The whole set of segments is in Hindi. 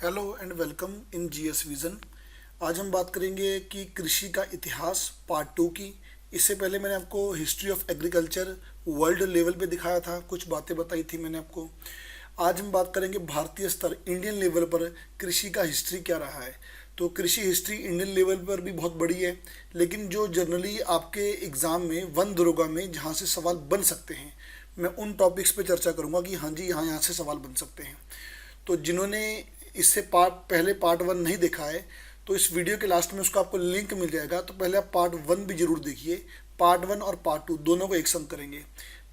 Hello and welcome in GS vision. आज हम बात करेंगे कि कृषि का इतिहास पार्ट टू की। इससे पहले मैंने आपको history of agriculture world level पे दिखाया था, कुछ बातें बताई थी मैंने आपको। आज हम बात करेंगे भारतीय स्तर इंडियन लेवल पर कृषि का हिस्ट्री क्या रहा है। तो कृषि हिस्ट्री इंडियन लेवल पर भी बहुत बड़ी है, लेकिन जो जनरली आपके एग्ज़ाम में वन दरोगा में जहाँ से सवाल बन सकते हैं, मैं उन टॉपिक्स पे चर्चा करूँगा कि हाँ जी यहाँ से सवाल बन सकते हैं। तो जिन्होंने इससे पहले पार्ट वन नहीं देखा है, तो इस वीडियो के लास्ट में उसका आपको लिंक मिल जाएगा। तो पहले आप पार्ट वन भी जरूर देखिए। पार्ट वन और पार्ट टू दोनों को एक संग करेंगे।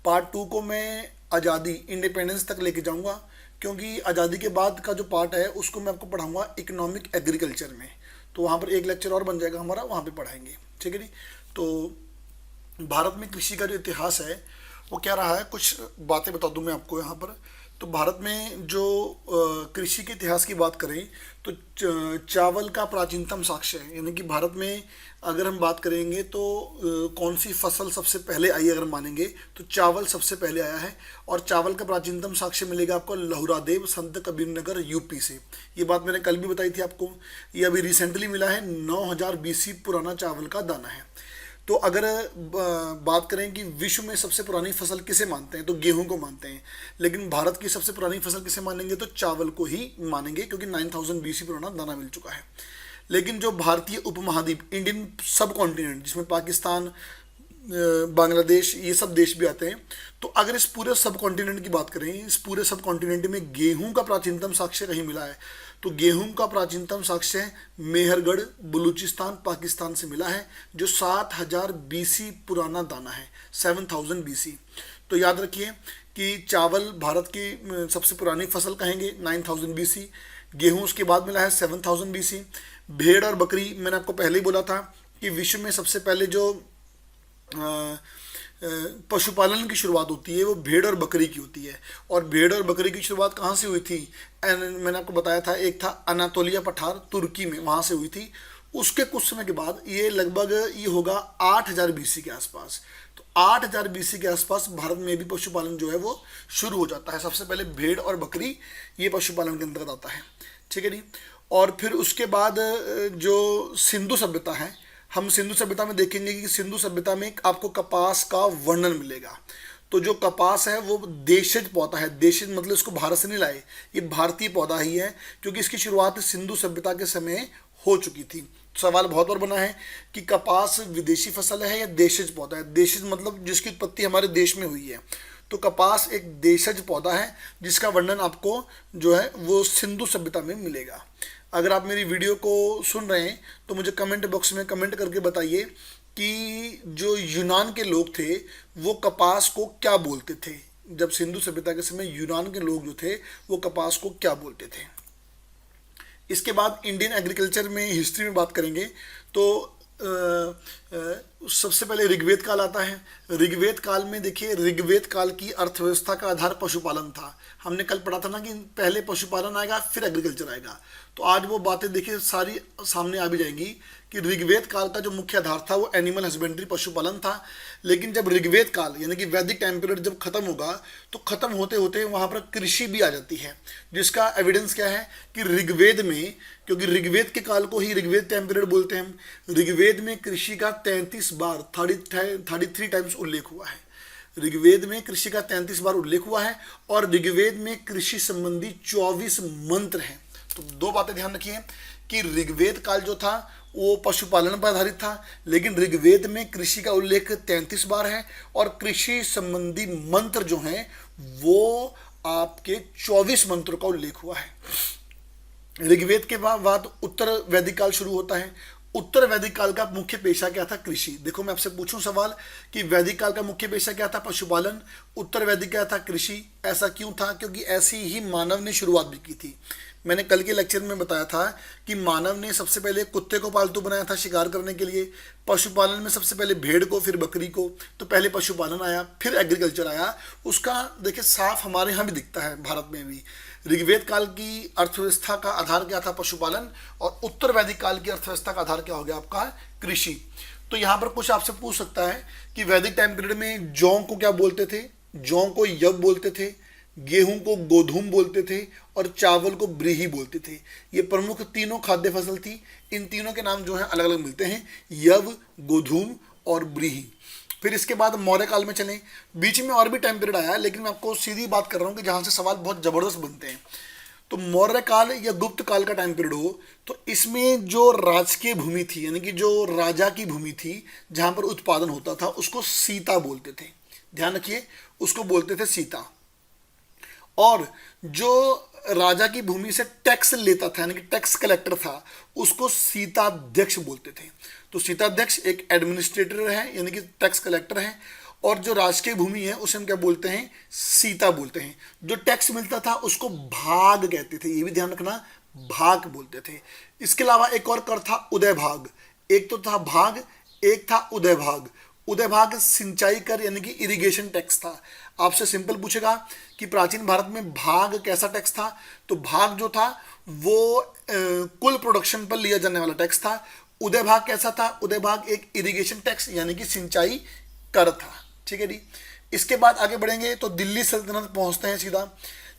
पार्ट टू को मैं आज़ादी इंडिपेंडेंस तक लेके जाऊंगा, क्योंकि आज़ादी के बाद का जो पार्ट है उसको मैं आपको पढ़ाऊंगा इकोनॉमिक एग्रीकल्चर में। तो वहाँ पर एक लेक्चर और बन जाएगा हमारा, वहाँ पे पढ़ाएंगे। ठीक है जी। तो भारत में कृषि का जो इतिहास है वो क्या रहा है, कुछ बातें बता दूं मैं आपको यहाँ पर। तो भारत में जो कृषि के इतिहास की बात करें तो चावल का प्राचीनतम साक्ष्य है, यानी कि भारत में अगर हम बात करेंगे तो कौन सी फसल सबसे पहले आई अगर मानेंगे तो चावल सबसे पहले आया है। और चावल का प्राचीनतम साक्ष्य मिलेगा आपको लहुरादेव संत कबीरनगर यूपी से। ये बात मैंने कल भी बताई थी आपको। ये अभी रिसेंटली मिला है, 9000 बीसी पुराना चावल का दाना है। तो अगर बात करें कि विश्व में सबसे पुरानी फसल किसे मानते हैं तो गेहूं को मानते हैं, लेकिन भारत की सबसे पुरानी फसल किसे मानेंगे तो चावल को ही मानेंगे, क्योंकि 9000 बीसी पुराना दाना मिल चुका है। लेकिन जो भारतीय उपमहाद्वीप इंडियन सब कॉन्टिनेंट, जिसमें पाकिस्तान, बांग्लादेश, ये सब देश भी आते हैं, तो अगर इस पूरे सब कॉन्टिनेंट की बात करें, इस पूरे सब कॉन्टिनेंट में गेहूं का प्राचीनतम साक्ष्य कहीं मिला है तो गेहूं का प्राचीनतम साक्ष्य मेहरगढ़ बलूचिस्तान पाकिस्तान से मिला है, जो 7000 बीसी पुराना दाना है, 7000 बीसी। तो याद रखिए कि चावल भारत की सबसे पुरानी फसल कहेंगे 9000 बीसी, गेहूं उसके बाद मिला है 7000 बीसी। भेड़ और बकरी मैंने आपको पहले ही बोला था कि विश्व में सबसे पहले जो पशुपालन की शुरुआत होती है वो भेड़ और बकरी की होती है। और भेड़ और बकरी की शुरुआत कहाँ से हुई थी, मैंने आपको बताया था, एक था अनातोलिया पठार तुर्की में, वहाँ से हुई थी। उसके कुछ समय के बाद ये लगभग ये होगा 8000 बीसी के आसपास। तो 8000 बीसी के आसपास भारत में भी पशुपालन जो है वो शुरू हो जाता है। सबसे पहले भेड़ और बकरी ये पशुपालन के अंतर्गत आता है। ठीक है जी। और फिर उसके बाद जो सिंधु सभ्यता है, हम सिंधु सभ्यता में देखेंगे कि सिंधु सभ्यता में आपको कपास का वर्णन मिलेगा। तो जो कपास है वो देशज पौधा है, देशज मतलब इसको भारत से नहीं लाए, ये भारतीय पौधा ही है, क्योंकि इसकी शुरुआत सिंधु सभ्यता के समय हो चुकी थी। सवाल बहुत बार बना है कि कपास विदेशी फसल है या देशज पौधा है। देशज मतलब जिसकी उत्पत्ति हमारे देश में हुई है। तो कपास एक देशज पौधा है जिसका वर्णन आपको जो है वो सिंधु सभ्यता में मिलेगा। अगर आप मेरी वीडियो को सुन रहे हैं तो मुझे कमेंट बॉक्स में कमेंट करके बताइए कि जो यूनान के लोग थे वो कपास को क्या बोलते थे। जब सिंधु सभ्यता के समय यूनान के लोग जो थे वो कपास को क्या बोलते थे। इसके बाद इंडियन एग्रीकल्चर में हिस्ट्री में बात करेंगे तो सबसे पहले ऋग्वेद काल आता है। ऋग्वेद काल में देखिए, ऋग्वेद काल की अर्थव्यवस्था का आधार पशुपालन था। हमने कल पढ़ा था ना कि पहले पशुपालन आएगा फिर एग्रीकल्चर आएगा। तो आज वो बातें देखिए सारी सामने आ भी जाएंगी कि ऋग्वेद काल का जो मुख्य आधार था वो एनिमल हस्बेंड्री पशुपालन था। लेकिन जब ऋग्वेद काल यानी कि वैदिक टाइम पीरियड जब खत्म होगा तो खत्म होते होते वहाँ पर कृषि भी आ जाती है, जिसका एविडेंस क्या है कि ऋग्वेद में, क्योंकि ऋग्वेद के काल को ही ऋग्वेद टाइम पीरियड बोलते हैं हम, ऋग्वेद में कृषि का 33 बार 33 टाइम्स उल्लेख हुआ है। ऋग्वेद में कृषि का 33 बार उल्लेख हुआ है और ऋग्वेद में कृषि संबंधी 24 मंत्र हैं। तो दो बातें ध्यान रखिए कि ऋग्वेद काल जो था वो पशुपालन पर आधारित था, लेकिन ऋग्वेद में कृषि का उल्लेख 33 बार है और कृषि संबंधी मंत्र जो हैं वो आपके 24 मंत्रों का उल्लेख हुआ है। ऋग्वेद के बाद उत्तर वैदिक काल शुरू होता है। उत्तर वैदिक काल का मुख्य पेशा क्या था, कृषि। देखो मैं आपसे पूछूं सवाल कि वैदिक काल का मुख्य पेशा क्या था, पशुपालन। उत्तर वैदिक क्या था, कृषि। ऐसा क्यों था, क्योंकि ऐसी ही मानव ने शुरुआत भी की थी। मैंने कल के लेक्चर में बताया था कि मानव ने सबसे पहले कुत्ते को पालतू बनाया था शिकार करने के लिए। पशुपालन में सबसे पहले भेड़ को फिर बकरी को। तो पहले पशुपालन आया फिर एग्रीकल्चर आया। उसका देखिए साफ हमारे यहाँ भी दिखता है भारत में भी। ऋग्वेद काल की अर्थव्यवस्था का आधार क्या था, पशुपालन। और उत्तर वैदिक काल की अर्थव्यवस्था का आधार क्या हो गया आपका, कृषि। तो यहाँ पर कुछ आपसे पूछ सकता है कि वैदिक टाइम पीरियड में जौ को क्या बोलते थे, जौ को यव बोलते थे, गेहूं को गोधूम बोलते थे और चावल को ब्रीही बोलते थे। ये प्रमुख तीनों खाद्य फसल थी। इन तीनों के नाम जो है अलग अलग मिलते हैं, यव, गोधूम और ब्रीही। फिर इसके बाद मौर्य काल में चलें। बीच में और भी टाइम पीरियड आया, लेकिन मैं आपको सीधी बात कर रहा हूँ कि जहाँ से सवाल बहुत ज़बरदस्त बनते हैं। तो मौर्य काल या गुप्त काल का टाइम पीरियड हो तो इसमें जो राजकीय भूमि थी, यानी कि जो राजा की भूमि थी जहाँ पर उत्पादन होता था, उसको सीता बोलते थे। ध्यान रखिए, उसको बोलते थे सीता। और जो राजा की भूमि से टैक्स लेता था, यानी कि टैक्स कलेक्टर था, उसको सीताध्यक्ष बोलते थे। तो सीताध्यक्ष एक एडमिनिस्ट्रेटर है, यानी कि टैक्स कलेक्टर है। और जो राजकीय भूमि है उसे हम क्या बोलते हैं, सीता बोलते हैं। जो टैक्स मिलता था उसको भाग कहते थे, ये भी ध्यान रखना, भाग बोलते थे। इसके अलावा एक और कर था उदय भाग। एक तो था भाग, एक था उदय भाग। उदय भाग सिंचाई कर यानी कि इरिगेशन टैक्स था। आपसे सिंपल पूछेगा कि प्राचीन भारत में भाग कैसा टैक्स था, तो भाग जो था वो कुल प्रोडक्शन पर लिया जाने वाला टैक्स था। उदय भाग कैसा था, उदय भाग एक इरिगेशन टैक्स यानी कि सिंचाई कर था। ठीक है जी। इसके बाद आगे बढ़ेंगे तो दिल्ली सल्तनत पहुंचते हैं सीधा।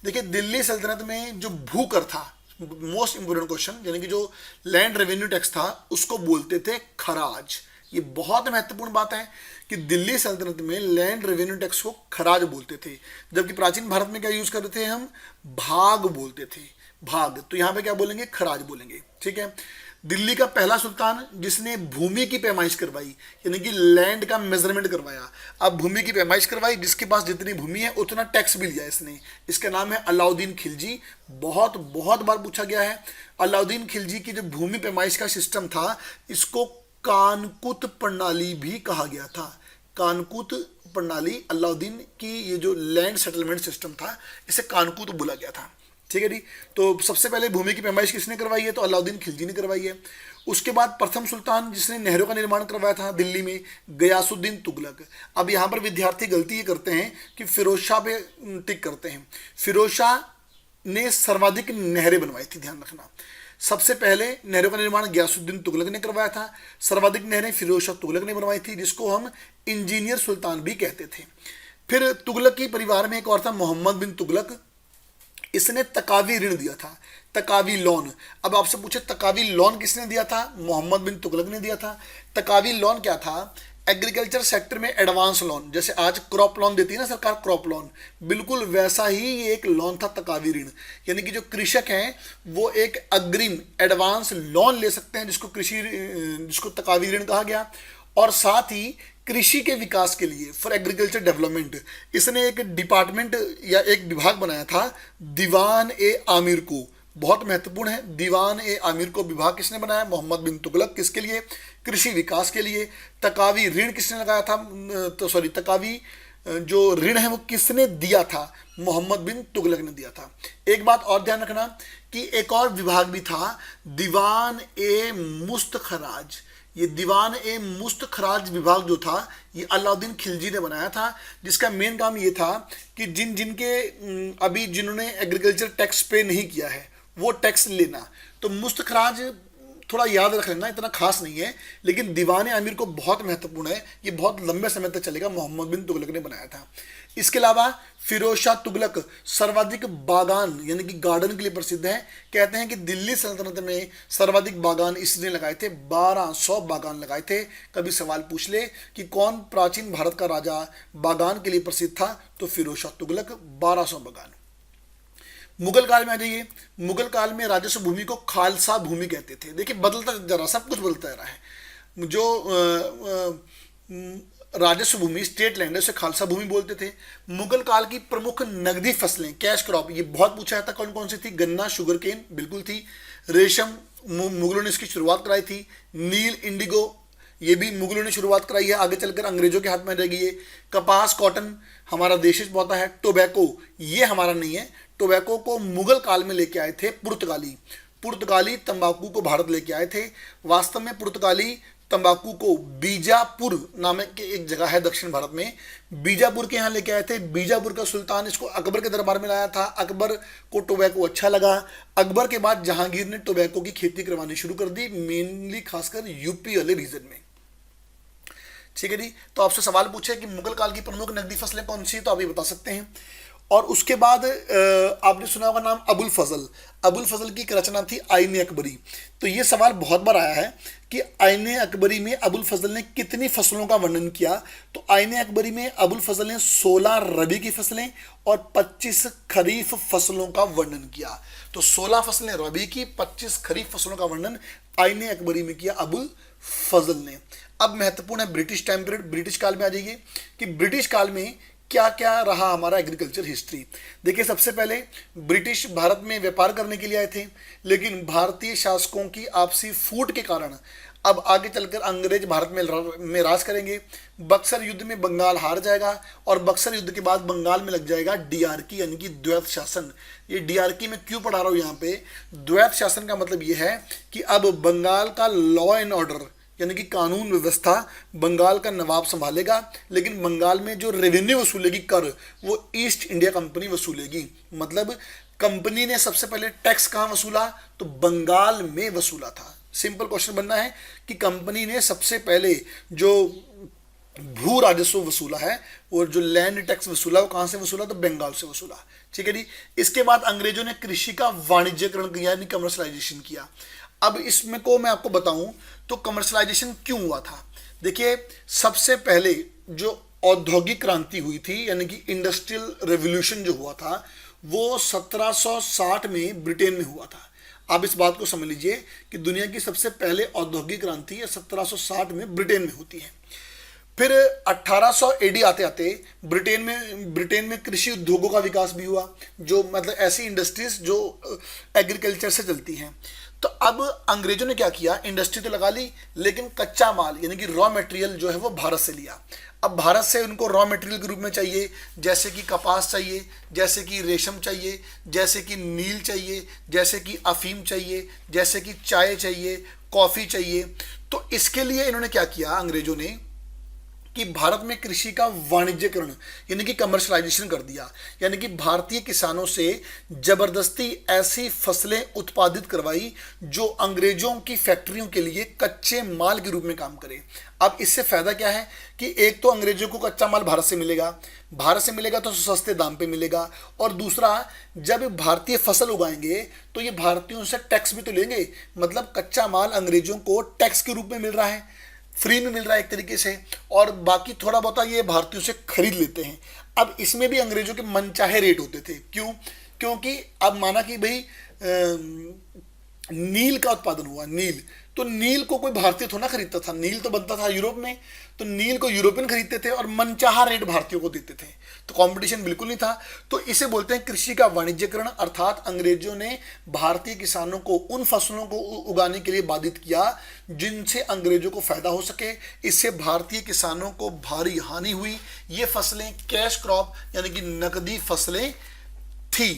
देखिए, दिल्ली सल्तनत में जो भू कर था, मोस्ट इंपोर्टेंट क्वेश्चन, यानी कि जो लैंड रेवेन्यू टैक्स था उसको बोलते थे खराज। ये बहुत महत्वपूर्ण बात है कि दिल्ली सल्तनत में लैंड रेवेन्यू टैक्स को खराज बोलते थे, जबकि प्राचीन भारत में क्या यूज करते थे हम, भाग बोलते थे, भाग। तो यहां पे क्या बोलेंगे, खराज बोलेंगे। ठीक है। दिल्ली का पहला सुल्तान जिसने भूमि की पैमाइश करवाई, यानी कि लैंड का मेजरमेंट करवाया, अब भूमि की पैमाइश करवाई, जिसके पास जितनी भूमि है उतना टैक्स भी लिया इसने, इसका नाम है अलाउद्दीन खिलजी। बहुत बहुत बार पूछा गया है। अलाउद्दीन खिलजी की जो भूमि पैमाइश का सिस्टम था, इसको कानकुत प्रणाली भी कहा गया था। कानकुत प्रणाली, अलाउद्दीन की ये जो लैंड सेटलमेंट सिस्टम था, इसे कानकुत बोला गया था। ठीक है जी। तो सबसे पहले भूमि की पैमाइश किसने करवाई है, तो अलाउद्दीन खिलजी ने करवाई है। उसके बाद प्रथम सुल्तान जिसने नहरों का निर्माण करवाया था दिल्ली में, गयासुद्दीन तुगलक। अब यहाँ पर विद्यार्थी गलती ये करते हैं कि फिरोज शाह पे टिक करते हैं। फिरोज शाह ने सर्वाधिक नहरें बनवाई थी, ध्यान रखना। सबसे पहले नहरों का निर्माण गयासुद्दीन तुगलक ने करवाया था। सर्वाधिक नहरें फिरोज शाह तुगलक ने बनवाई थी, जिसको हम इंजीनियर सुल्तान भी कहते थे। फिर तुगलक की परिवार में एक और था मोहम्मद बिन तुगलक। इसने तकावी ऋण दिया था, तकावी लोन। अब आपसे पूछे तकावी लोन किसने दिया था, मोहम्मद बिन तुगलक ने दिया था। तकावी लोन क्या था, एग्रीकल्चर सेक्टर में एडवांस लोन, जैसे आज क्रॉप लोन देती है ना सरकार, क्रॉप लोन, बिल्कुल वैसा ही ये एक लोन था, तकावी ऋण। यानी कि जो कृषक हैं वो एक अग्रिम एडवांस लोन ले सकते हैं, जिसको तकावी ऋण कहा गया। और साथ ही कृषि के विकास के लिए, फॉर एग्रीकल्चर डेवलपमेंट, इसने एक डिपार्टमेंट या एक विभाग बनाया था, दीवान ए आमिर को। बहुत महत्वपूर्ण है, दीवान ए आमिर को विभाग किसने बनाया, मोहम्मद बिन तुगलक। किसके लिए, कृषि विकास के लिए। तकावी ऋण किसने लगाया था, तो सॉरी, तकावी जो ऋण है वो किसने दिया था, मोहम्मद बिन तुगलक ने दिया था। एक बात और ध्यान रखना कि एक और विभाग भी था, दीवान ए मुस्तखराज। ये दीवान ए मुस्तखराज विभाग जो था, ये अलाउद्दीन खिलजी ने बनाया था, जिसका मेन काम ये था कि जिनके अभी जिन्होंने एग्रीकल्चर टैक्स पे नहीं किया है वो टैक्स लेना। तो मुस्तखराज थोड़ा याद रख लेना, इतना खास नहीं है, लेकिन दीवान आमिर को बहुत महत्वपूर्ण है, ये बहुत लंबे समय तक चलेगा, मोहम्मद बिन तुगलक ने बनाया था। इसके अलावा फिरोज शाह तुगलक सर्वाधिक बागान यानी कि गार्डन के लिए प्रसिद्ध है। कहते हैं कि दिल्ली सल्तनत में सर्वाधिक बागान इसने लगाए थे, 1200 बागान लगाए थे। कभी सवाल पूछ ले कि कौन प्राचीन भारत का राजा बागान के लिए प्रसिद्ध था, तो फिरोज शाह तुगलक, 1200 बागान। मुगल काल में आ जाइए। मुगल काल में राजस्व भूमि को खालसा भूमि कहते थे। देखिए, बदलता जरा, सब कुछ बदलता रहा है। जो राजस्व भूमि, स्टेट लैंड है, उसे खालसा भूमि बोलते थे। मुगल काल की प्रमुख नगदी फसलें, कैश क्रॉप, ये बहुत पूछा जाता, कौन कौन सी थी, गन्ना, शुगर केन, बिल्कुल थी। रेशम, मुगलों ने इसकी शुरुआत कराई थी। नील, इंडिगो, ये भी मुगलों ने शुरुआत कराई है, आगे चलकर अंग्रेजों के हाथ में रहेगी ये। कपास, कॉटन हमारा देश बहुत है। टोबैको, ये हमारा नहीं है। टोबैको को मुगल काल में लेके आए थे पुर्तगाली। पुर्तगाली तंबाकू को भारत लेके आए थे। वास्तव में पुर्तगाली तंबाकू को बीजापुर नामक के एक जगह है दक्षिण भारत में, बीजापुर के यहाँ लेके आए थे। बीजापुर का सुल्तान इसको अकबर के दरबार में लाया था। अकबर को टोबैको अच्छा लगा। अकबर के बाद जहांगीर ने टोबैको की खेती करवानी शुरू कर दी, मेनली खासकर यूपी वाले रीजन में। ठीक है जी। तो आपसे सवाल पूछे कि मुगल काल की प्रमुख नकदी फसलें कौन सी, तो आप ये बता सकते हैं। और उसके बाद आपने सुना होगा नाम अबुल फजल। अबुल फजल की एक रचना थी आईने अकबरी। तो ये सवाल बहुत बार आया है कि आईने अकबरी में अबुल फजल ने कितनी फसलों का वर्णन किया। तो आईने अकबरी में अबुल फजल ने 16 रबी की फसलें और 25 खरीफ फसलों का वर्णन किया। तो 16 फसलें रबी की, 25 खरीफ फसलों का वर्णन आईने अकबरी में किया अबुल फजल ने। अब महत्वपूर्ण है ब्रिटिश टाइम पीरियड। ब्रिटिश काल में आ जाइए कि ब्रिटिश काल में क्या क्या रहा हमारा एग्रीकल्चर हिस्ट्री। देखिए, सबसे पहले ब्रिटिश भारत में व्यापार करने के लिए आए थे, लेकिन भारतीय शासकों की आपसी फूट के कारण अब आगे चलकर अंग्रेज भारत में राज करेंगे। बक्सर युद्ध में बंगाल हार जाएगा और बक्सर युद्ध के बाद बंगाल में लग जाएगा डीआरकी यानी कि द्वैत शासन। ये डीआरकी में क्यों पढ़ा रहा हूँ यहाँ पे, द्वैत शासन का मतलब ये है कि अब बंगाल का लॉ एंड ऑर्डर यानी कि कानून व्यवस्था बंगाल का नवाब संभालेगा, लेकिन बंगाल में जो रेवेन्यू वसूलेगी कर, वो ईस्ट इंडिया कंपनी वसूलेगी। मतलब कंपनी ने सबसे पहले टैक्स कहाँ वसूला, तो बंगाल में वसूला था। सिंपल क्वेश्चन बनना है कि कंपनी ने सबसे पहले जो भू राजस्व वसूला है और जो लैंड टैक्स वसूला वो कहाँ से वसूला, तो बंगाल से वसूला। ठीक है जी। इसके बाद अंग्रेजों ने कृषि का वाणिज्यकरण किया यानी कमर्शलाइजेशन किया। अब इसमें को मैं आपको बताऊं तो कमर्शलाइजेशन क्यों हुआ था। देखिए, सबसे पहले जो औद्योगिक क्रांति हुई थी यानी कि इंडस्ट्रियल रेवोल्यूशन जो हुआ था वो 1760 में ब्रिटेन में हुआ था। आप इस बात को समझ लीजिए कि दुनिया की सबसे पहले औद्योगिक क्रांति 1760 में ब्रिटेन में होती है। फिर 1800 एडी आते आते ब्रिटेन में कृषि उद्योगों का विकास भी हुआ, जो मतलब ऐसी इंडस्ट्रीज जो एग्रीकल्चर से चलती हैं। तो अब अंग्रेजों ने क्या किया, इंडस्ट्री तो लगा ली, लेकिन कच्चा माल यानी कि रॉ मटेरियल जो है वो भारत से लिया। अब भारत से उनको रॉ मटेरियल के रूप में चाहिए, जैसे कि कपास चाहिए, जैसे कि रेशम चाहिए, जैसे कि नील चाहिए, जैसे कि अफीम चाहिए, जैसे कि चाय चाहिए, कॉफ़ी चाहिए। तो इसके लिए इन्होंने क्या किया अंग्रेजों ने कि भारत में कृषि का वाणिज्यकरण यानी कि कमर्शलाइजेशन कर दिया। यानी कि भारतीय किसानों से जबरदस्ती ऐसी फसलें उत्पादित करवाई जो अंग्रेजों की फैक्ट्रियों के लिए कच्चे माल के रूप में काम करे। अब इससे फायदा क्या है कि एक तो अंग्रेजों को कच्चा माल भारत से मिलेगा तो सस्ते दाम पे मिलेगा, और दूसरा जब भारतीय फसल उगाएंगे तो ये भारतीयों से टैक्स भी तो लेंगे। मतलब कच्चा माल अंग्रेजों को टैक्स के रूप में मिल रहा है, फ्री में मिल रहा है एक तरीके से, और बाकी थोड़ा बहुत ये भारतीयों से खरीद लेते हैं। अब इसमें भी अंग्रेजों के मनचाहे रेट होते थे। क्यों? क्योंकि अब माना कि भाई नील का उत्पादन हुआ, नील, तो नील को कोई भारतीय थोड़ा खरीदता था, नील तो बनता था यूरोप में, तो नील को यूरोपियन खरीदते थे और मनचाहा रेट भारतीयों को देते थे। तो कंपटीशन बिल्कुल नहीं था। तो इसे बोलते हैं कृषि का वाणिज्यकरण, अर्थात अंग्रेजों ने भारतीय किसानों को उन फसलों को उगाने के लिए बाधित किया जिनसे अंग्रेजों को फायदा हो सके। इससे भारतीय किसानों को भारी हानि हुई। ये फसलें कैश क्रॉप यानी कि नकदी फसलें थी।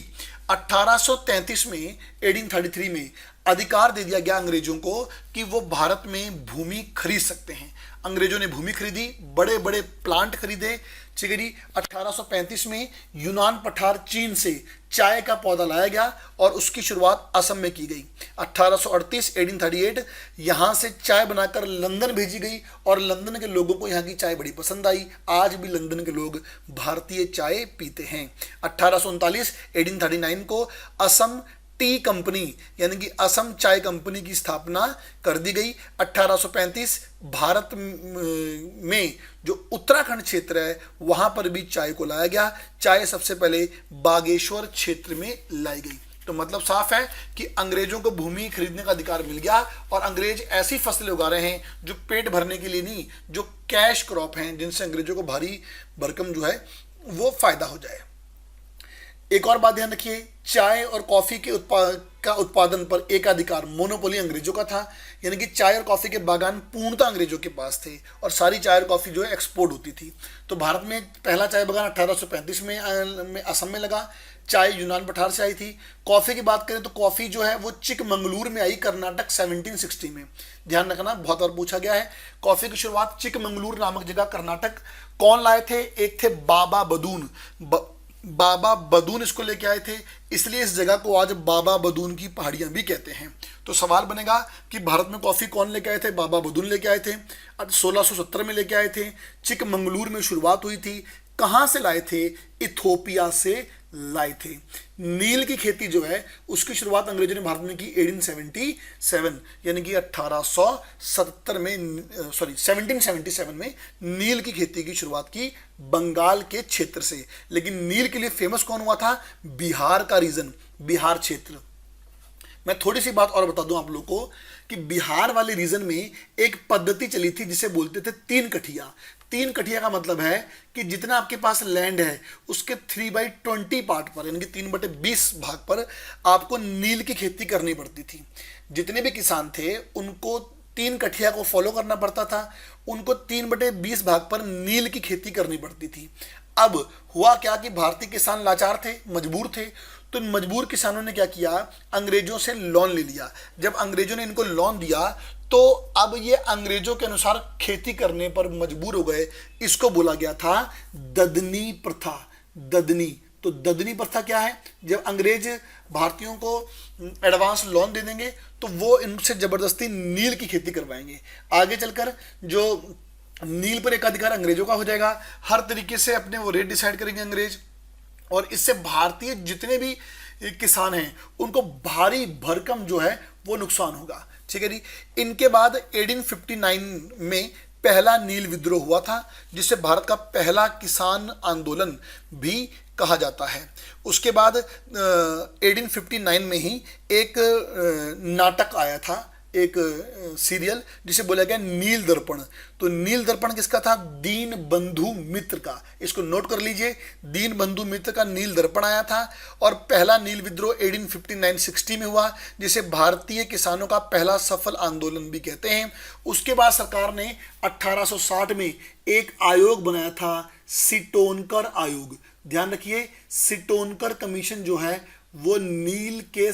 1833 में 1833 में अधिकार दे दिया गया अंग्रेजों को कि वो भारत में भूमि खरीद सकते हैं। अंग्रेजों ने भूमि खरीदी, बड़े बड़े प्लांट खरीदे। ठीक है जी। 1835 में यूनान पठार चीन से चाय का पौधा लाया गया और उसकी शुरुआत असम में की गई। 1838 1838 यहाँ से चाय बनाकर लंदन भेजी गई और लंदन के लोगों को यहाँ की चाय बड़ी पसंद आई। आज भी लंदन के लोग भारतीय चाय पीते हैं। 1839 1839 को असम टी कंपनी यानी कि असम चाय कंपनी की स्थापना कर दी गई। 1835 भारत में जो उत्तराखंड क्षेत्र है वहां पर भी चाय को लाया गया। चाय सबसे पहले बागेश्वर क्षेत्र में लाई गई। तो मतलब साफ है कि अंग्रेजों को भूमि खरीदने का अधिकार मिल गया और अंग्रेज ऐसी फसलें उगा रहे हैं जो पेट भरने के लिए नहीं, जो कैश क्रॉप हैं, जिनसे अंग्रेजों को भारी भरकम जो है वो फायदा हो जाए। एक और बात ध्यान रखिए, चाय और कॉफी के उत्पादन पर एकाधिकार मोनोपोली अंग्रेजों का था। यानी कि चाय और कॉफी के बागान पूर्णतः अंग्रेजों के पास थे और सारी चाय और कॉफी जो है एक्सपोर्ट होती थी। तो भारत में पहला चाय बागान 1835 में असम में लगा। चाय यूनान पठार से आई थी। कॉफी की बात करें तो कॉफी जो है वो चिकमंगलूर में आई, कर्नाटक 1760 में। ध्यान रखना, बहुत बार पूछा गया है। कॉफी की शुरुआत चिकमंगलूर नामक जगह कर्नाटक। कौन लाए थे? एक थे बाबा बदून। बाबा बदून इसको लेके आए थे, इसलिए इस जगह को आज बाबा बदून की पहाड़ियां भी कहते हैं। तो सवाल बनेगा कि भारत में कॉफी कौन लेके आए थे? बाबा बदून लेके आए थे। 1670 में लेके आए थे। चिकमंगलूर में शुरुआत हुई थी। कहां से लाए थे? इथोपिया से लाए थे। नील की खेती जो है उसकी शुरुआत अंग्रेजों ने भारत में की 1877 यानी कि 1877 में, सॉरी 1777 में नील की खेती की शुरुआत की बंगाल के क्षेत्र से। लेकिन नील के लिए फेमस कौन हुआ था? बिहार का रीजन, बिहार क्षेत्र। मैं थोड़ी सी बात और बता दूं आप लोगों को कि बिहार वाले रीजन में एक पद्धति चली थी जिसे बोलते थे 3 कठिया। 3 कठिया का मतलब है कि जितना आपके पास लैंड है उसके 3/20 पार्ट पर यानी कि 3/20 भाग पर आपको नील की खेती करनी पड़ती थी। जितने भी किसान थे उनको 3 कठिया को फॉलो करना पड़ता था, उनको 3/20 भाग पर नील की खेती करनी पड़ती थी। अब हुआ क्या कि भारतीय किसान लाचार थे, मजबूर थे, तो इन मजबूर किसानों ने क्या किया? अंग्रेजों से लोन ले लिया। जब अंग्रेजों ने इनको लोन दिया तो अब ये अंग्रेजों के अनुसार खेती करने पर मजबूर हो गए। इसको बोला गया था ददनी प्रथा। ददनी, तो ददनी प्रथा क्या है? जब अंग्रेज भारतीयों को एडवांस लोन दे देंगे तो वो इनसे जबरदस्ती नील की खेती करवाएंगे। आगे चलकर जो नील पर एकाधिकार अंग्रेजों का हो जाएगा, हर तरीके से अपने वो रेट डिसाइड करेंगे अंग्रेज, और इससे भारतीय जितने भी किसान हैं उनको भारी भरकम जो है वो नुकसान होगा। ठीक है जी। इनके बाद 1859 में पहला नील विद्रोह हुआ था जिसे भारत का पहला किसान आंदोलन भी कहा जाता है। उसके बाद 1859 में ही एक नाटक आया था, एक सीरियल जिसे बोला गया नील दर्पण। तो नील दर्पण किसका था? दीन बंधु मित्र का। इसको नोट कर लीजिए, दीन बंधु मित्र का नील दर्पण आया था और पहला नील विद्रोह 1859-60 में हुआ जिसे भारतीय किसानों का पहला सफल आंदोलन भी कहते हैं। उसके बाद सरकार ने 1860 में एक आयोग बनाया था, सिटोनकर आयोग। ध्यान रखिए, सिटोनकर कमीशन जो है वो नील के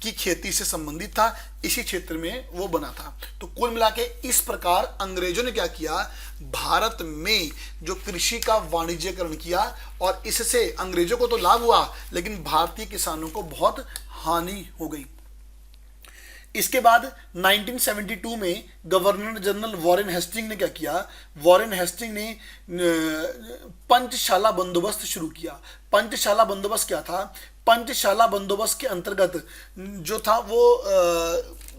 की खेती से संबंधित था, इसी क्षेत्र में वो बना था। तो कुल मिला के इस प्रकार अंग्रेजों ने क्या किया? भारत में जो कृषि का वाणिज्यकरण किया और इससे अंग्रेजों को तो लाभ हुआ लेकिन भारतीय किसानों को बहुत हानि हो गई। इसके बाद 1972 में गवर्नर जनरल वॉरेन हेस्टिंग ने क्या किया? वॉरेन हेस्टिंग ने पंचशाला बंदोबस्त शुरू किया। पंचशाला बंदोबस्त क्या था? पंचशाला बंदोबस्त के अंतर्गत जो था वो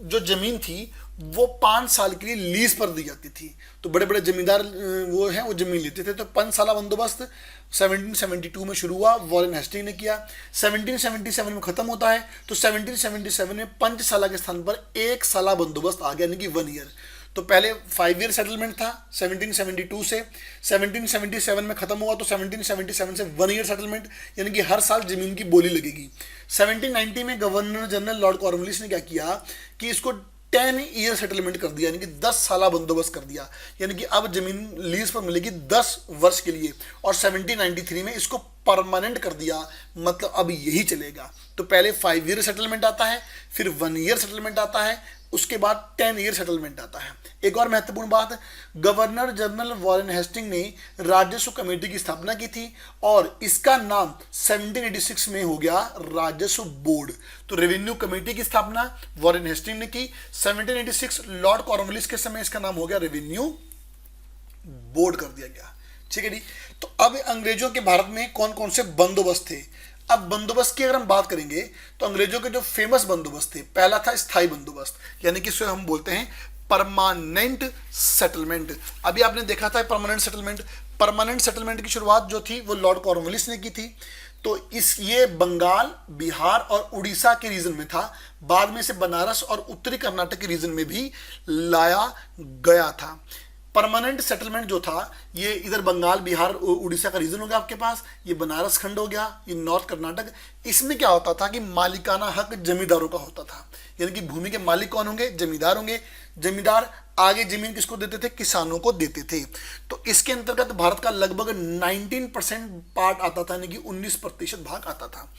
जो जमीन थी वो 5 साल के लिए लीज पर दी जाती थी। तो बड़े बड़े जमींदार वो हैं वो जमीन लेते थे। तो पंचशाला बंदोबस्त 1772 में शुरू हुआ, वॉरेन हेस्टिंग ने किया। 1777 में खत्म होता है। तो 1777 में पंचशाला के स्थान पर 1 साला बंदोबस्त आ गया यानी कि 1 ईयर। तो पहले 5 ईयर सेटलमेंट था 1772 से, 1777 में खत्म हुआ तो 1777 से 1 ईयर सेटलमेंट यानी कि हर साल जमीन की बोली लगेगी। 1790 में गवर्नर जनरल लॉर्ड कॉर्नवालिस ने क्या किया कि इसको 10 ईयर सेटलमेंट कर दिया यानी कि 10 साला बंदोबस्त कर दिया, यानी कि अब जमीन लीज पर मिलेगी 10 वर्ष के लिए। और 1793 में इसको परमानेंट कर दिया, मतलब अब यही चलेगा। तो पहले 5 ईयर सेटलमेंट आता है, फिर 1 ईयर सेटलमेंट आता है, उसके बाद 10 ईयर सेटलमेंट आता है। एक और महत्वपूर्ण बात, गवर्नर जनरल वॉरेन हेस्टिंग ने राजस्व कमेटी की स्थापना की थी और इसका नाम 1786 में हो गया राजस्व बोर्ड। तो रेवेन्यू कमेटी की स्थापना वॉरेन हेस्टिंग ने की। 1786 लॉर्ड कॉर्नवालिस के समय इसका नाम हो गया रेवेन्यू बोर्ड कर दिया गया। ठीक है जी। तो अब अंग्रेजों के भारत में कौन कौन से बंदोबस्त थे? अब बंदोबस्त की अगर हम बात करेंगे तो अंग्रेजों के जो फेमस बंदोबस्त थे, पहला था स्थायी बंदोबस्त यानी कि इसे हम बोलते हैं परमानेंट सेटलमेंट। अभी आपने देखा था परमानेंट सेटलमेंट। परमानेंट सेटलमेंट की शुरुआत जो थी वो लॉर्ड कॉर्नवालिस ने की थी। तो ये बंगाल, बिहार और उड़ीसा के रीजन में था। बाद में इसे बनारस और उत्तरी कर्नाटक के रीजन में भी लाया गया था। परमानेंट सेटलमेंट जो था ये इधर बंगाल, बिहार, उड़ीसा का रीजन हो गया आपके पास, ये बनारस खंड हो गया, ये नॉर्थ कर्नाटक। इसमें क्या होता था कि मालिकाना हक जमींदारों का होता था, यानी कि भूमि के मालिक कौन होंगे? जमींदार होंगे। जमींदार आगे जमीन किसको देते थे? किसानों को देते थे। तो इसके अंतर्गत भारत का लगभग 19% पार्ट आता था, यानी कि 19% भाग आता था।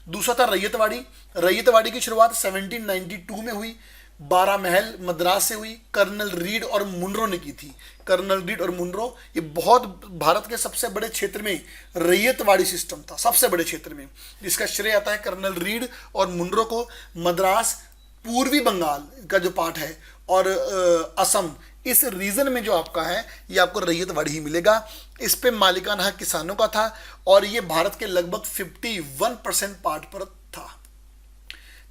दूसरा था रैयतवाड़ी। रैयतवाड़ी की शुरुआत 1792 में हुई। 12 महल मद्रास से हुई। कर्नल रीड और मुनरो ने की थी। कर्नल रीड और मुनरो, ये बहुत भारत के सबसे बड़े क्षेत्र में रैयतवाड़ी सिस्टम था, सबसे बड़े क्षेत्र में। इसका श्रेय आता है कर्नल रीड और मुनरो को। मद्रास पूर्वी बंगाल का जो पार्ट है और असम, इस रीजन में जो आपका है ये आपको रैयतवाड़ी ही मिलेगा। इस पे मालिकाना हक किसानों का था और ये भारत के लगभग 51% पार्ट पर था।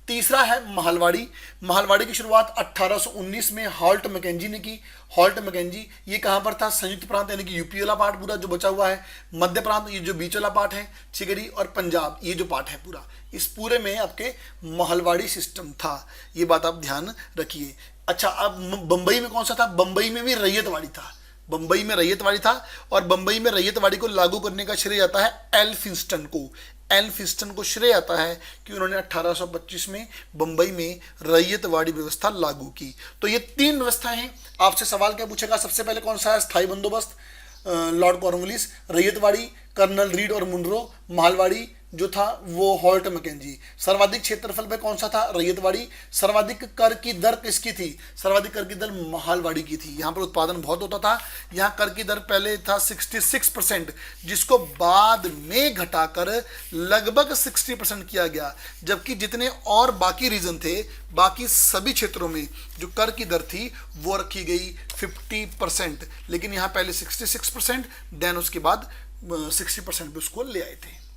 तीसरा है महलवाड़ी। महलवाड़ी की शुरुआत 1819 में हॉल्ट मैकेंजी ने की। हॉल्ट मैकेंजी ये कहां पर था? संयुक्त प्रांत यानी कि यूपी वाला पार्ट पूरा जो बचा हुआ है, मध्य प्रांत ये जो बीच वाला पार्ट है, चिगरी और पंजाब ये जो पार्ट है पूरा, इस पूरे में आपके महलवाड़ी सिस्टम था। ये बात आप ध्यान रखिए। अच्छा, अब बंबई में कौन सा था? बंबई में भी रैयतवाड़ी था। बंबई में रैयतवाड़ी था और बंबई में रैयतवाड़ी को लागू करने का श्रेय जाता है एल्फिंस्टन को। एल्फिंस्टन को श्रेय आता है कि उन्होंने 1825 में बंबई में रैयतवाड़ी व्यवस्था लागू की। तो ये 3 व्यवस्थाएं हैं। आपसे सवाल क्या पूछेगा? सबसे पहले कौन सा है? स्थायी बंदोबस्त, lord Cornwallis, ryotwari colonel Read और मुनरो, महलवाड़ी जो था वो हॉल्ट मैकेंजी। सर्वाधिक क्षेत्रफल पे कौन सा था? रैयतवाड़ी। सर्वाधिक कर की दर किसकी थी? सर्वाधिक कर की दर महलवाड़ी की थी। यहाँ पर उत्पादन बहुत होता था। यहाँ कर की दर पहले था 66%, जिसको बाद में घटाकर लगभग 60% किया गया, जबकि जितने और बाकी रीजन थे, बाकी सभी क्षेत्रों में जो कर की दर थी वो रखी गई 50%, लेकिन यहाँ पहले 66%, देन उसके बाद 60% पे उसको ले आए थे।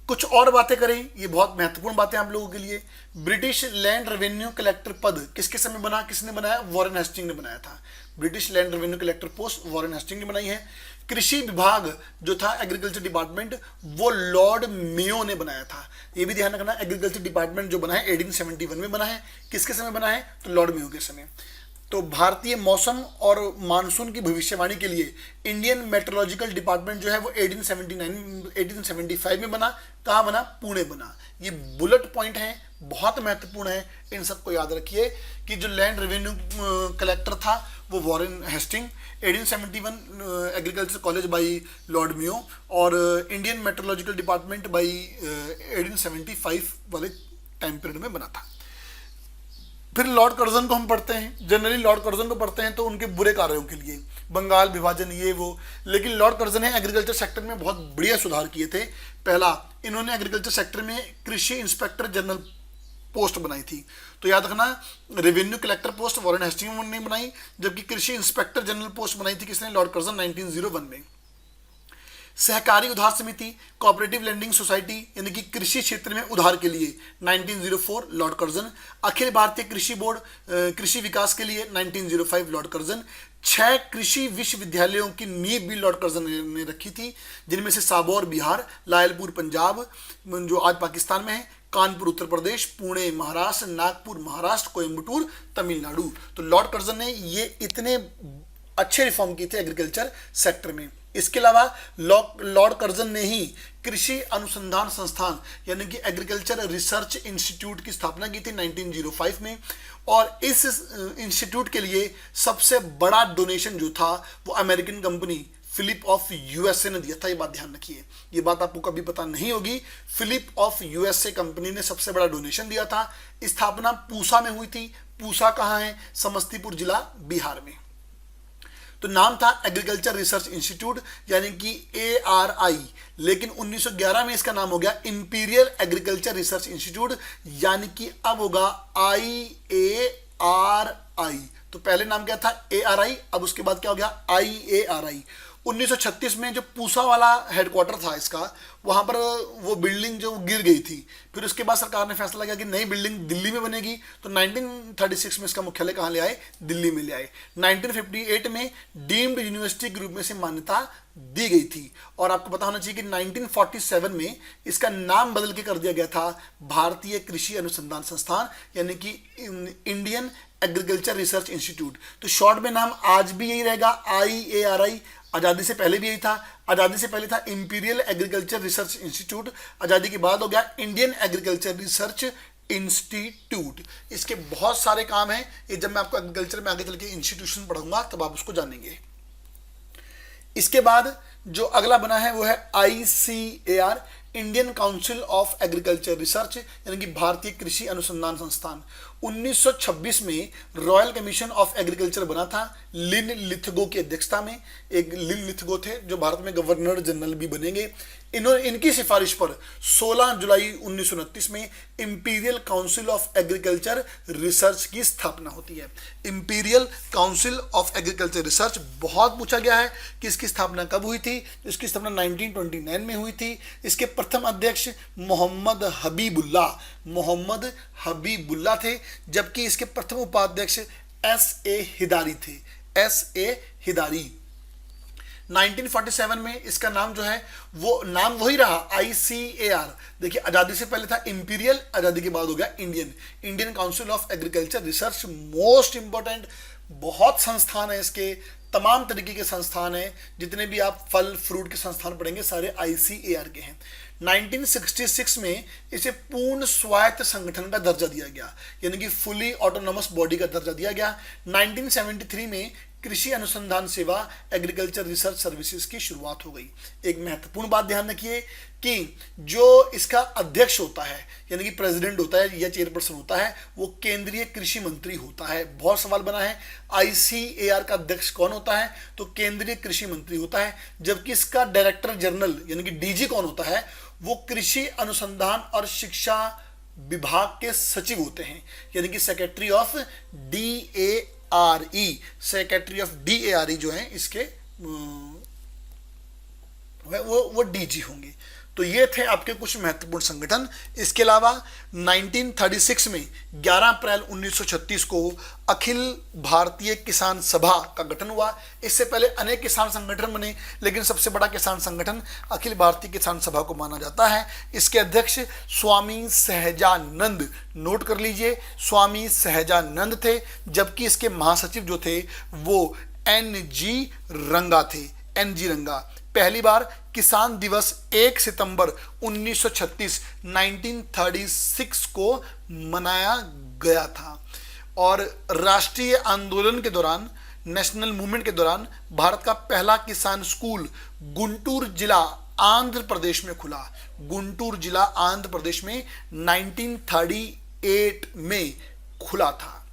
कुछ और बातें करें, ये बहुत महत्वपूर्ण बातें आप लोगों के लिए। ब्रिटिश लैंड रेवेन्यू कलेक्टर पद किसके समय बना? किसने बनाया? वॉरेन हेस्टिंग ने बनाया था। British land revenue collector post Warren Hasting ने बनाई है। कृषि विभाग जो था, एग्रीकल्चर डिपार्टमेंट, वो लॉर्ड मेयो ने बनाया था। ये भी ध्यान रखना, एग्रीकल्चर डिपार्टमेंट जो बना है 1871 में बना है। किसके समय बना है? तो लॉर्ड मेयो के समय। तो भारतीय मौसम और मानसून की भविष्यवाणी के लिए इंडियन मेट्रोलॉजिकल डिपार्टमेंट जो है वो 1875 में बना। कहाँ बना? पुणे बना। ये बुलेट पॉइंट है, बहुत महत्वपूर्ण है, इन सबको याद रखिए कि जो लैंड रेवेन्यू कलेक्टर था वो Warren Hasting, 1871 agriculture college by lord Mayo और इंडियन मेट्रोलॉजिकल डिपार्टमेंट बाई 1875 वाले टाइम पीरियड में बना था। फिर लॉर्ड कर्जन को हम पढ़ते हैं। जनरली लॉर्ड कर्जन को पढ़ते हैं तो उनके बुरे कार्यों के लिए, बंगाल विभाजन ये वो, लेकिन लॉर्ड कर्जन ने एग्रीकल्चर सेक्टर में बहुत बढ़िया सुधार किए थे। पहला, इन्होंने एग्रीकल्चर सेक्टर में कृषि इंस्पेक्टर जनरल पोस्ट बनाई थी। तो याद रखना, revenue collector post Warren Hasting ने बनाई, जबकि कृषि इंस्पेक्टर जनरल पोस्ट बनाई थी किसने? लॉर्ड कर्जन 1901 में। सहकारी उधार समिति, कोऑपरेटिव लैंडिंग सोसाइटी यानी कि कृषि क्षेत्र में उधार के लिए 1904 लॉर्ड कर्जन। अखिल भारतीय कृषि बोर्ड कृषि विकास के लिए 1905 लॉर्ड कर्जन। 6 कृषि विश्वविद्यालयों की नींव भी लॉर्ड कर्जन ने रखी थी, जिनमें से साबौर बिहार, लायलपुर पंजाब जो आज पाकिस्तान में है, कानपुर उत्तर प्रदेश, पुणे महाराष्ट्र, नागपुर महाराष्ट्र, कोयम्बटूर तमिलनाडु। तो लॉर्ड कर्जन ने ये इतने अच्छे रिफॉर्म किए थे एग्रीकल्चर सेक्टर में। इसके अलावा लॉर्ड कर्जन ने ही कृषि अनुसंधान संस्थान यानी कि एग्रीकल्चर रिसर्च इंस्टीट्यूट की स्थापना की थी 1905 में, और इस इंस्टीट्यूट के लिए सबसे बड़ा डोनेशन जो था वो American company Philip of USA ने दिया था। ये बात ध्यान रखिए, ये बात आपको कभी पता नहीं होगी। फिलिप ऑफ यूएसए कंपनी ने सबसे बड़ा डोनेशन दिया था। स्थापना पूसा में हुई थी। पूसा कहाँ है? समस्तीपुर जिला, बिहार में। तो नाम था एग्रीकल्चर रिसर्च इंस्टीट्यूट यानी कि ARI, लेकिन 1911 में इसका नाम हो गया इंपीरियल एग्रीकल्चर रिसर्च इंस्टीट्यूट यानी कि अब होगा IARI। तो पहले नाम क्या था? ARI, अब उसके बाद क्या हो गया? IARI। 1936 में जो पूसा वाला हेडक्वार्टर था इसका, वहां पर वो बिल्डिंग जो गिर गई थी, फिर उसके बाद सरकार ने फैसला किया कि नई बिल्डिंग दिल्ली में बनेगी। तो 1936 में इसका मुख्यालय कहाँ ले आए? दिल्ली में ले आए। 1958 में डीम्ड यूनिवर्सिटी के रूप में से मान्यता दी गई थी। और आपको पता होना चाहिए कि 1947 में इसका नाम बदल के कर दिया गया था भारतीय कृषि अनुसंधान संस्थान यानी कि इंडियन एग्रीकल्चर रिसर्च इंस्टीट्यूट। तो शॉर्ट में नाम आज भी यही रहेगा, IARI। आज़ादी से पहले भी यही था। आज़ादी से पहले था इंपीरियल एग्रीकल्चर रिसर्च इंस्टीट्यूट, आज़ादी के बाद हो गया इंडियन एग्रीकल्चर रिसर्च इंस्टीट्यूट। इसके बहुत सारे काम हैं, ये जब मैं आपको एग्रीकल्चर में आगे चल के इंस्टीट्यूशन पढ़ाऊंगा तब आप उसको जानेंगे। इसके बाद जो अगला बना है वो है ICAR, Indian council of agriculture research यानी कि भारतीय कृषि अनुसंधान संस्थान। 1926 में रॉयल कमीशन ऑफ एग्रीकल्चर बना था लिन लिथगो की अध्यक्षता में। एक लिन लिथगो थे जो भारत में गवर्नर जनरल भी बनेंगे। इनकी सिफारिश पर 16 जुलाई 1929 में imperial council of agriculture research की स्थापना होती है। Imperial council of agriculture research बहुत पूछा गया है कि इसकी स्थापना कब हुई थी। इसकी स्थापना 1929 में हुई थी। इसके प्रथम अध्यक्ष मोहम्मद हबीबुल्ला थे, जबकि इसके प्रथम उपाध्यक्ष S.A. हिदारी थे। S.A. हिदारी। 1947 में इसका नाम जो है वो नाम वही रहा, ICAR। देखिए, आजादी से पहले था इंपीरियल, आजादी के बाद हो गया Indian council of agriculture research. Most important, बहुत संस्थान है इसके, तमाम तरीके के संस्थान हैं। जितने भी आप फल फ्रूट के संस्थान पढ़ेंगे सारे ICAR के हैं। 1966 में इसे पूर्ण स्वायत्त संगठन का दर्जा दिया गया, यानी कि फुली ऑटोनोमस बॉडी का दर्जा दिया गया। 1973 में कृषि अनुसंधान सेवा एग्रीकल्चर रिसर्च सर्विसेज की शुरुआत हो गई। एक महत्वपूर्ण बात ध्यान रखिए कि जो इसका अध्यक्ष होता है, यानी कि प्रेसिडेंट होता है या चेयरपर्सन होता है, वो केंद्रीय कृषि मंत्री होता है। बहुत सवाल बना है, ICAR का अध्यक्ष कौन होता है, तो केंद्रीय कृषि मंत्री होता है। जबकि इसका डायरेक्टर जनरल यानी कि DG कौन होता है, वो कृषि अनुसंधान और शिक्षा विभाग के सचिव होते हैं, यानी कि secretary of DARE। Secretary of DARE जो है इसके वो DG होंगे। तो ये थे आपके कुछ महत्वपूर्ण संगठन। इसके अलावा 1936 में 11 अप्रैल 1936 को अखिल भारतीय किसान सभा का गठन हुआ। इससे पहले अनेक किसान संगठन बने, लेकिन सबसे बड़ा किसान संगठन अखिल भारतीय किसान सभा को माना जाता है। इसके अध्यक्ष स्वामी सहजानंद, नोट कर लीजिए, स्वामी सहजानंद थे, जबकि इसके महासचिव जो थे वो NG रंगा थे। NG रंगा। पहली बार किसान दिवस 1 सितंबर 1936 को मनाया गया था। और राष्ट्रीय आंदोलन के दौरान, नेशनल मूवमेंट के दौरान, भारत का पहला किसान स्कूल गुंटूर जिला आंध्र प्रदेश में खुला। गुंटूर जिला आंध्र प्रदेश में 1938 में खुला था।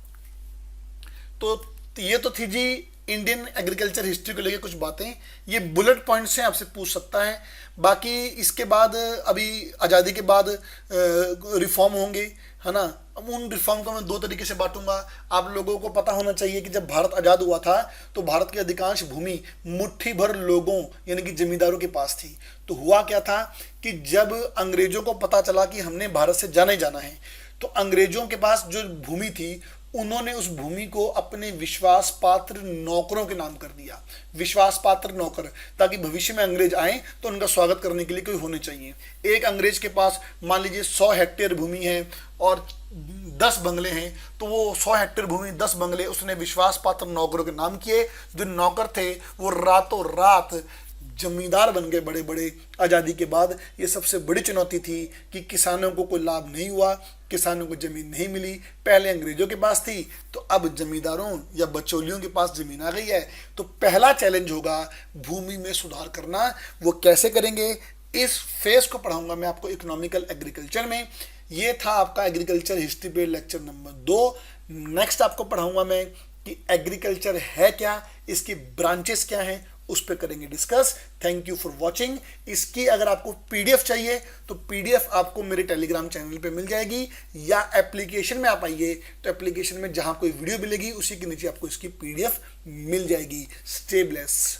तो ये तो थी जी इंडियन एग्रीकल्चर हिस्ट्री को लेके कुछ बातें। ये बुलेट पॉइंट से आपसे पूछ सकता है। बाकी इसके बाद अभी आज़ादी के बाद रिफॉर्म होंगे, है ना। अब उन रिफॉर्म को मैं 2 तरीके से बांटूंगा। आप लोगों को पता होना चाहिए कि जब भारत आज़ाद हुआ था तो भारत की अधिकांश भूमि मुट्ठी भर लोगों यानी कि जमींदारों के पास थी। तो हुआ क्या था कि जब अंग्रेजों को पता चला कि हमने भारत से जाना ही जाना है, तो अंग्रेजों के पास जो भूमि थी उन्होंने उस भूमि को अपने विश्वास पात्र नौकरों के नाम कर दिया। विश्वास पात्र नौकर, ताकि भविष्य में अंग्रेज आए तो उनका स्वागत करने के लिए कोई होने चाहिए। एक अंग्रेज के पास मान लीजिए 100 हेक्टेयर भूमि है और 10 बंगले हैं, तो वो 100 हेक्टेयर भूमि 10 बंगले उसने विश्वास पात्र नौकरों के नाम किए। जो नौकर थे वो रातों रात जमींदार बन गए बड़े बड़े। आज़ादी के बाद ये सबसे बड़ी चुनौती थी कि किसानों को कोई लाभ नहीं हुआ, किसानों को जमीन नहीं मिली। पहले अंग्रेजों के पास थी, तो अब जमींदारों या बचौलियों के पास जमीन आ गई है। तो पहला चैलेंज होगा भूमि में सुधार करना। वो कैसे करेंगे, इस फेज को पढ़ाऊंगा मैं आपको इकोनॉमिकल एग्रीकल्चर में। ये था आपका एग्रीकल्चर हिस्ट्री पे लेक्चर नंबर 2। नेक्स्ट आपको पढ़ाऊंगा मैं कि एग्रीकल्चर है क्या, इसकी ब्रांचेस क्या हैं, उस पर करेंगे discuss. Thank you for watching. इसकी अगर आपको PDF चाहिए तो PDF आपको मेरे टेलीग्राम चैनल पे मिल जाएगी, या एप्लीकेशन में आप आइए तो एप्लीकेशन में जहां कोई वीडियो मिलेगी उसी के नीचे आपको इसकी PDF मिल जाएगी। Stay bless.